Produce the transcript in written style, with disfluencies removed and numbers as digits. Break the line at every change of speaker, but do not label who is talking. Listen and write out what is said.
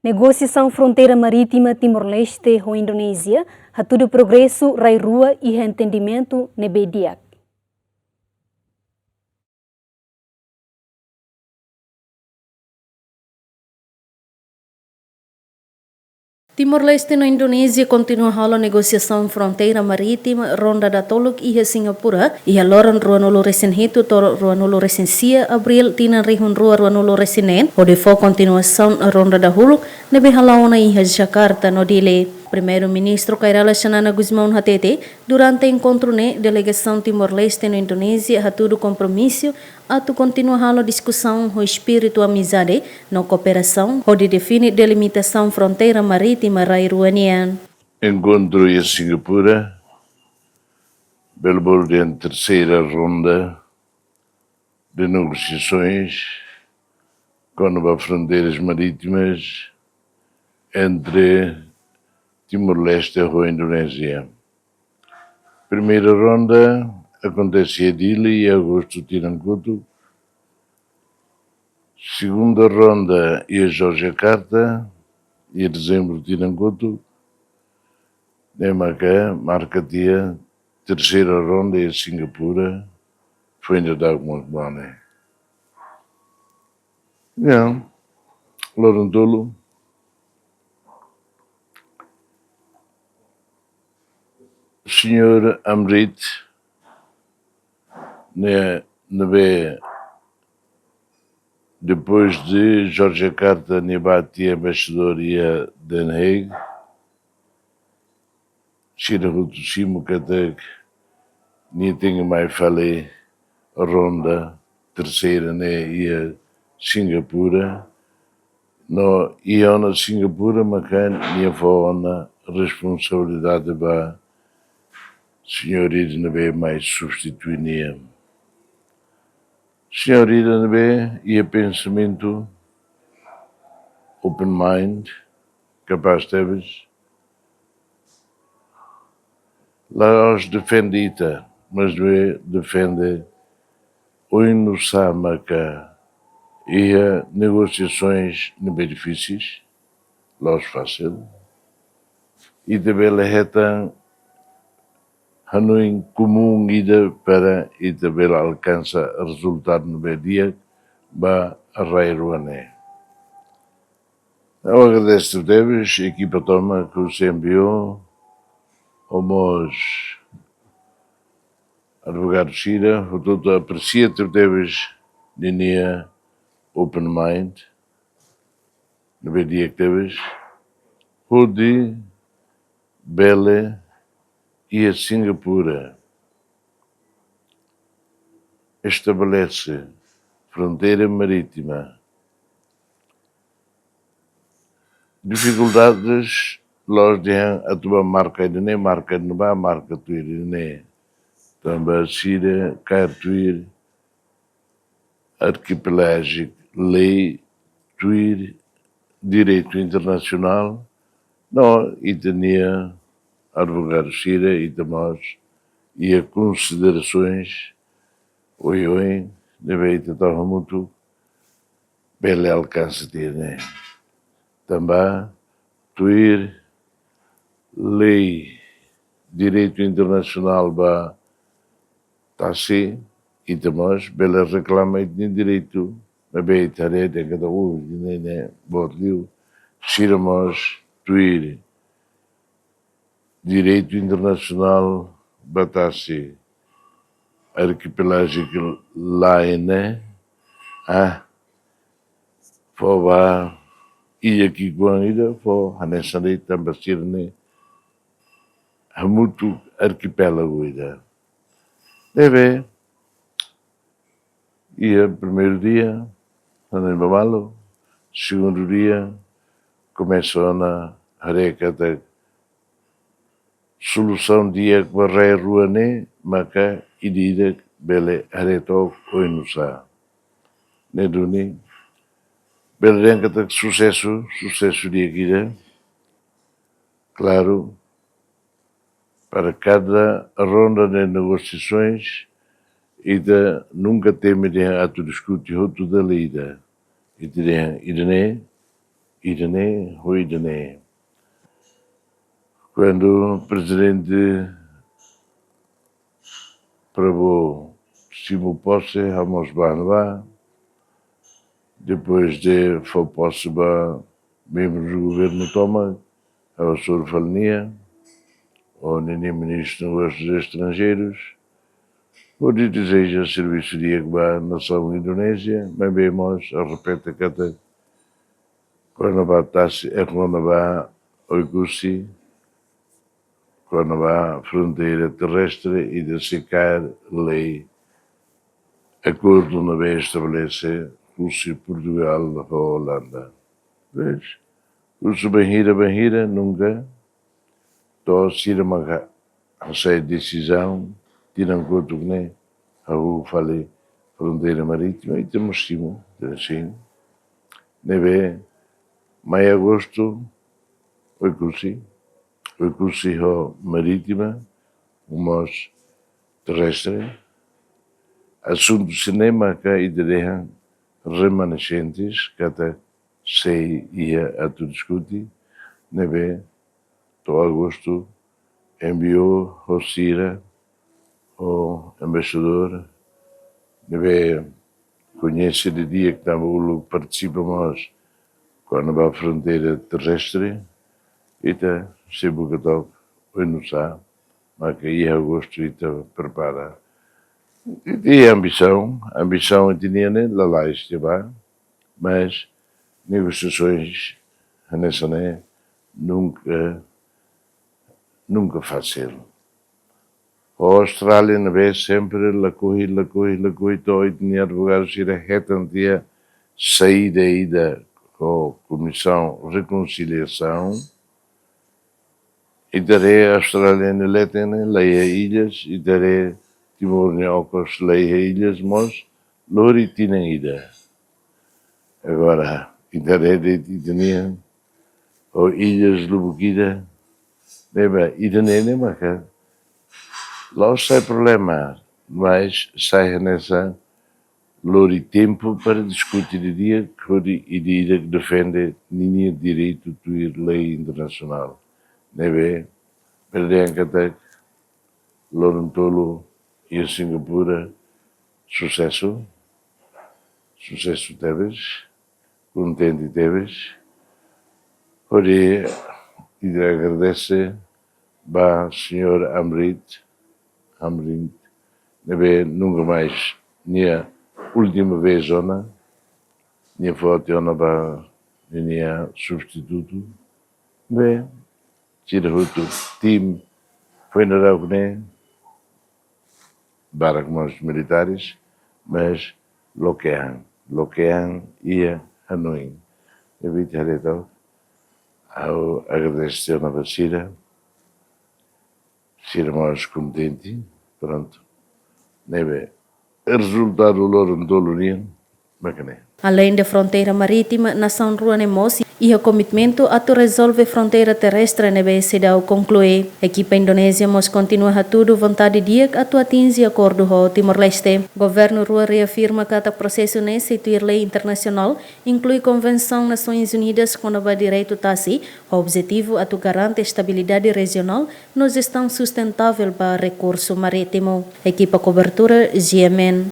Negociação fronteira marítima Timor-Leste com Indonésia, a tudo progresso, rai rua e entendimento nebediak.
Timor-Leste na Indonésia continua a negociação fronteira marítima ronda da Toluk e Singapura e a loran ruanolo resenhito toro ruanolo resensia abril tina rihun rua ruanolo resenen o de fo continuação a ronda da Huluk nebe halaona e Jakarta no dile. Primeiro-ministro Kairala Xanana Guzmão Hatete, durante o encontro na delegação Timor-Leste na Indonésia, a todo compromisso, a tu continua a discussão o espírito amizade na cooperação, onde define delimitação fronteira marítima rairuanian.
Encontro em Singapura, Belbol de terceira ronda de negociações com as fronteiras marítimas entre Timor-Leste e a Indonésia. Primeira ronda acontece em Dili e agosto Tirancuto. Segunda ronda em Jakarta e dezembro Tirancuto. Marca dia terceira ronda em Singapura. Foi ainda dar alguma coisa. Não. Lorentolo. Senhor Amrit, depois de Jakarta, Nebati, embaixador e a Den Haag, Shirahutu Simukatek, nem tenho mais falei, ronda, terceira, né, e a Singapura, no, e a Singapura, mas nem foi na responsabilidade para Senhorita Nebe mais substituiria. Senhorita Nebe e pensamento open mind, capaz de teres. Lá os defendita, mas não defende o inusamaka e a negociações no benefícios, lá os fácil. E também lehetan Hanoi comum ida para e também alcança resultado no dia ba arrairuane. Eu agradeço a Deus, a equipa toma que o enviou, homos advogado Shira, o todo aprecia a Deus linha open mind, no dia que Deus, Hudi, Bele, e a Singapura estabelece fronteira marítima. Dificuldades, nós temos a tua marca de nem marca de não marca tuir nem também Síria quer tuir arquipelágico lei tuir direito internacional não e tinha advogado Síria e demais e a considerações oi deve ter muito belo alcance ter né também tuir lei direito internacional ba tasi e demais bela reclama de direito bem tare de cada né bordiu Siramos tuir direito internacional batasi arquipelágico laine fova e aqui quando for hanesane tambasirne hamutu arquipélago ida deve e primeiro dia no babalo segundo dia começou na harekata solução dia que barrei ruane maka idida bele hareto oinusa neduni bele kata sucesso dia kira claro para cada ronda de negociações ida nunca teme de ato discute outro da lida e direm idane, huidane. Quando o presidente Prabhu Simuposse Hamosbanva, depois de Foposseba, membro do governo toma, a Surfalnia, o Nini Ministro dos Negócios Estrangeiros, o de deseja serviço de Egba, nação Indonésia, mas vemos a repete que quando vai Oigusi, quando vai fronteira terrestre e de secar lei, acordo na vez estabelece Rússia, Portugal e Holanda. Vês? Rússia Banhira, nunca, to sira maga, essa decisão, tiram conta que nem, eu falei, fronteira marítima, e temos cimo, assim, neve, maio, agosto, Oikusi marítima, mas terrestre, assunto cinema que ideia remanescentes, que até sei ia a tu discutir, neve, to agosto, enviou ao Cira, o embaixador, neve, conhece de dia que estava o participamos quando vai à fronteira terrestre, e está se bucatou, foi no sá, mas que ia agosto e está prepara. E a ambição tinha lá esteve, mas negociações nessa nunca fácil. A Austrália não vê sempre la corri, e tinha advogados ir a retantia saída ida com a Comissão de Reconciliação e darei a Australiana letene leia ilhas e darei Timor-Leste leia ilhas, mas lori tinha ida. Agora, e darei de tinha ou ilhas Lubuquida, leva ida nem marcar. Lá sai problema, mas sai nessa lori tempo para discutir o dia que defende nenhum direito de ir lei internacional. Neve, perdem que Lorontolo e a Singapura, sucesso teves, contente teves, por aí, e agradece ao senhor Amrit, neve nunca mais, nem última vez zona, nem foto ona ba nem substituto, bem, tira o time foi na Raugné, para com os militares, mas Lokean ia a Hanoi. Eu vi então, ao agradecer na vacina, sermos contentes, pronto, neve, resultado do Lorontolo União, bacana.
Além da fronteira marítima, nação Ruane Mosi e o commitmento a resolver fronteira terrestre nebe sedau concluir. Equipa Indonésia mos continua a tudo vontade dia a tu atinge acordo ho Timor-Leste. Governo Rua reafirma que o processo nesse instituir lei internacional inclui Convenção Nações Unidas quando o direito tassi, o objetivo a tu garante estabilidade regional nos gestão sustentável para recurso marítimo. Equipa cobertura GMN.